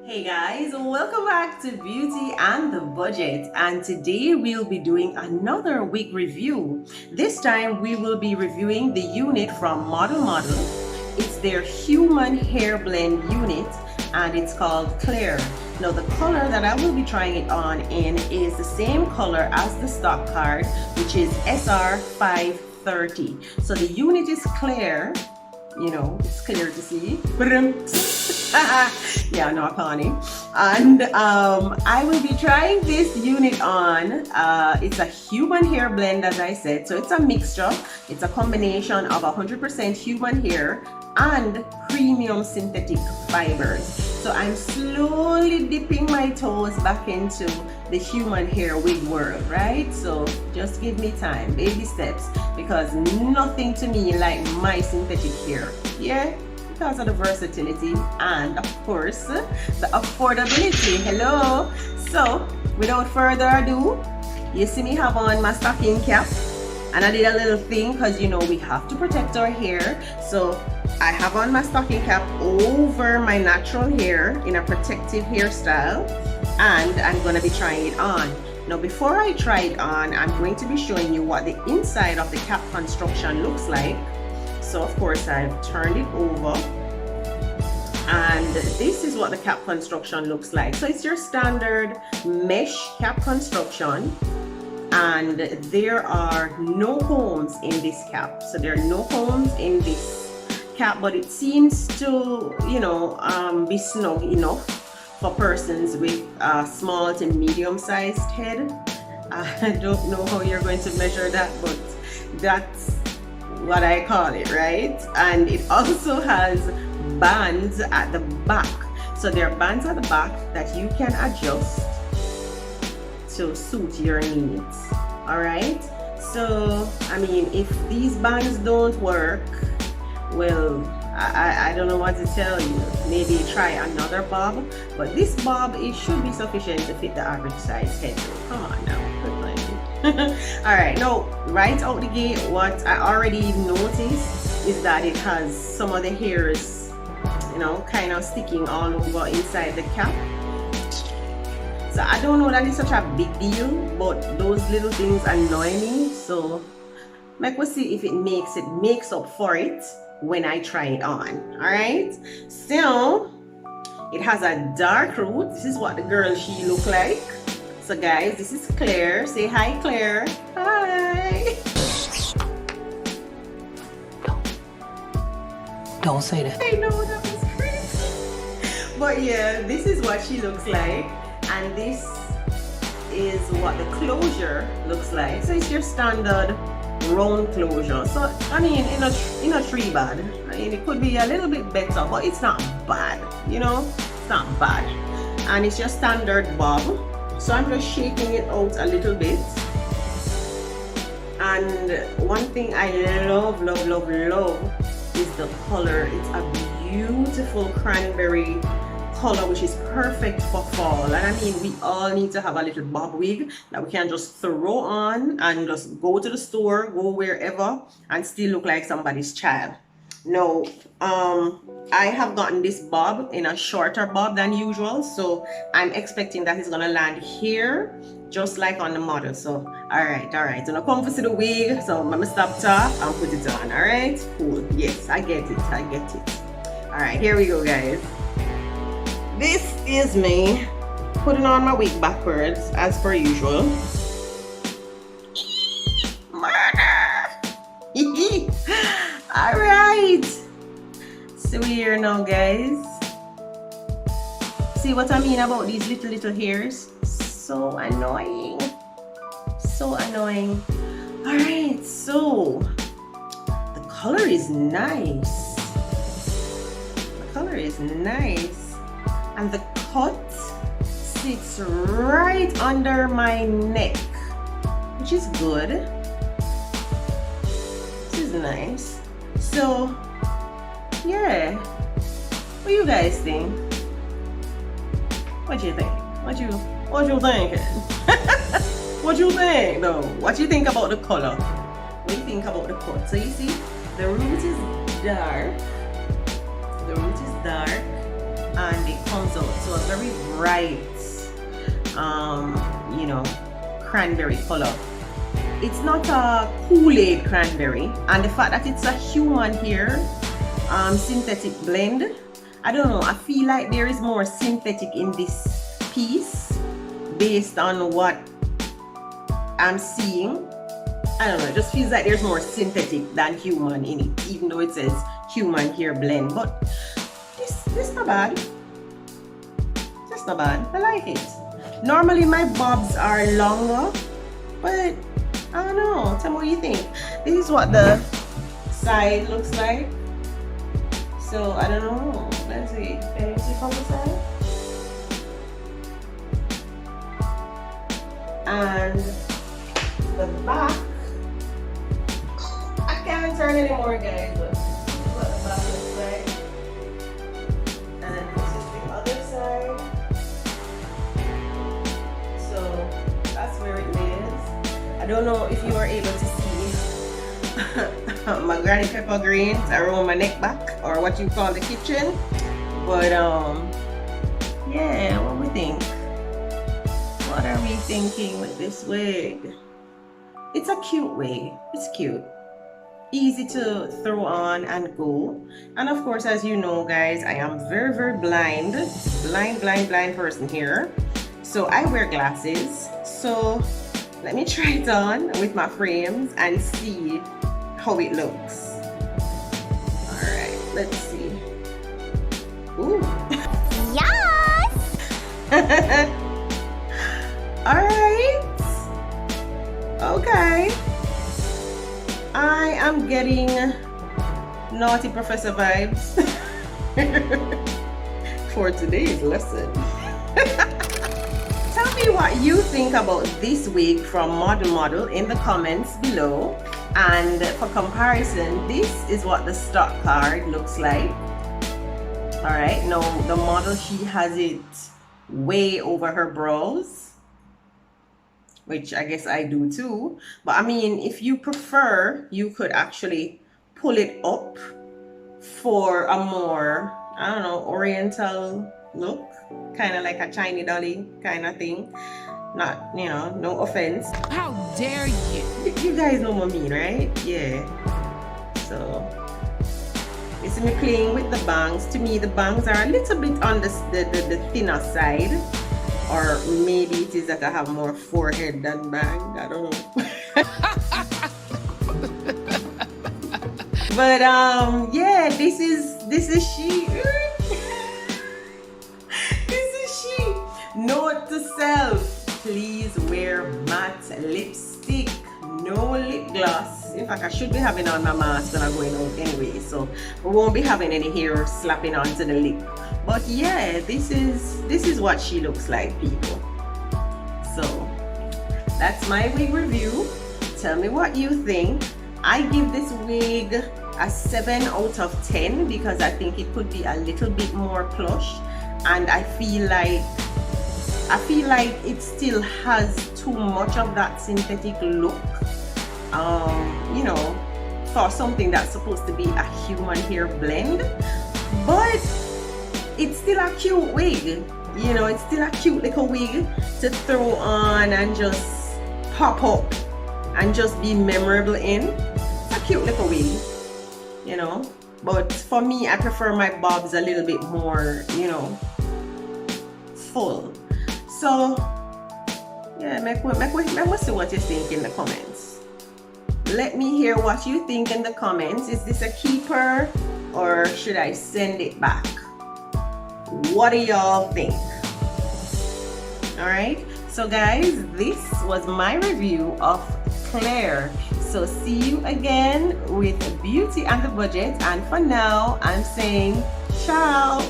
Hey guys, welcome back to Beauty and the Budget, and today we'll be doing another wig review. This time we will be reviewing the unit from Model. It's their human hair blend unit and it's called CLAIR. Now the color that I will be trying it on in is the same color as the stock card, which is SR530. So the unit is clear, you know, it's clear to see. Yeah, no, Connie. And I will be trying this unit on. It's a human hair blend, as I said. So it's a mixture. It's a combination of 100% human hair and premium synthetic fibers. So I'm slowly dipping my toes back into the human hair wig world, right? So just give me time, baby steps, because nothing to me like my synthetic hair. Yeah, because of the versatility and of course the affordability. Hello. So without further ado, you see me have on my stocking cap, and I did a little thing because you know we have to protect our hair. So I have on my stocking cap over my natural hair in a protective hairstyle, and I'm going to be trying it on. Now before I try it on, I'm going to be showing you what the inside of the cap construction looks like. So of course I've turned it over, and this is what the cap construction looks like. So it's your standard mesh cap construction, and there are no holes in this cap. So there are no holes in this cap, but it seems to, you know, be snug enough for persons with a small to medium sized head. I don't know how you're going to measure that, but that's what I call it, right? And it also has bands at the back. So there are bands at the back that you can adjust to suit your needs. All right. So I mean, if these bands don't work, well, I don't know what to tell you. Maybe try another bob, but this bob, it should be sufficient to fit the average size head. Come on now. All right, now right out the gate, what I already noticed is that it has some of the hairs, you know, kind of sticking all over inside the cap. So I don't know that it's such a big deal, but those little things annoy me. So make we see if it makes up for it when I try it on. All right, so it has a dark root. This is what the girl she look like. So guys, this is Claire. Say hi, Claire. Hi. Don't say that. I know, that was crazy. But yeah, this is what she looks like, and this is what the closure looks like. So it's your standard round closure. So I mean, in a tree bad. I mean, it could be a little bit better, but it's not bad. You know, it's not bad. And it's your standard bob. So I'm just shaking it out a little bit. And one thing I love is the color. It's a beautiful cranberry color, which is perfect for fall. And I mean, we all need to have a little bob wig that we can just throw on and just go to the store, go wherever, and still look like somebody's child. Now, I have gotten this bob in a shorter bob than usual, so I'm expecting that it's gonna land here just like on the model. So all right, so now come to see the wig, so I'm gonna stop top and put it on. All right, cool. Yes, I get it. All right, here we go, guys. This is me putting on my wig backwards as per usual. Murder. All right, so we're here now, guys. See what I mean about these little hairs? So annoying. All right, so the color is nice. And the cut sits right under my neck, which is good. This is nice. So yeah, what do you guys think? What you think? What you thinking? What you think though? What you think about the color? What do you think about the cut? So you see, the root is dark. and it comes out so a very bright you know, cranberry color. It's not a Kool-Aid cranberry, and the fact that it's a human hair synthetic blend, I don't know, I feel like there is more synthetic in this piece based on what I'm seeing. I don't know, it just feels like there's more synthetic than human in it, even though it says human hair blend. But this not bad. This not bad. I like it. Normally my bobs are longer, but I don't know. Tell me what you think. This is what the side looks like. So I don't know. Let's see. Can you see from the side? And the back. I can't turn anymore, guys. But this is what the back looks like. And this is the other side. So that's where it is. I don't know if you are able to see my granny pepper greens around my neck back, or what you call the kitchen. But yeah, what we think? What are we thinking with this wig? It's a cute wig. It's cute. Easy to throw on and go. And of course, as you know, guys, I am very, very blind person here. So I wear glasses. So let me try it on with my frames and see how it looks. All right, let's see. Ooh. Yes. All right. Okay. I am getting naughty professor vibes for today's lesson. Tell me what you think about this wig from Model in the comments below. And for comparison, this is what the stock card looks like. All right, now the model, she has it way over her brows, which I guess I do too. But I mean, if you prefer, you could actually pull it up for a more, I don't know, oriental look, kind of like a Chinese dolly kind of thing. Not, you know, no offense. How dare you? You guys know what I mean, right? Yeah. So, you see me playing with the bangs. To me, the bangs are a little bit on the thinner side. Or maybe it is that I have more forehead than bang. I don't know. But yeah, this is she. This is she. Note to self. Please wear matte lipstick, no lip gloss. In fact, I should be having on my mask when I'm going out anyway, so we won't be having any hair slapping onto the lip. But yeah, this is what she looks like, people. So that's my wig review. Tell me what you think. I give this wig a 7 out of 10 because I think it could be a little bit more plush, and I feel like it still has too much of that synthetic look, you know, for something that's supposed to be a human hair blend. But it's still a cute wig, you know, it's still a cute little wig to throw on and just pop up and just be memorable in. It's a cute little wig, you know. But for me, I prefer my bobs a little bit more, you know, full. So yeah, make see what you think in the comments. Let me hear what you think in the comments. Is this a keeper or should I send it back? What do y'all think? All right, so guys, this was my review of CLAIR. So see you again with Beauty and the Budget, and for now I'm saying ciao.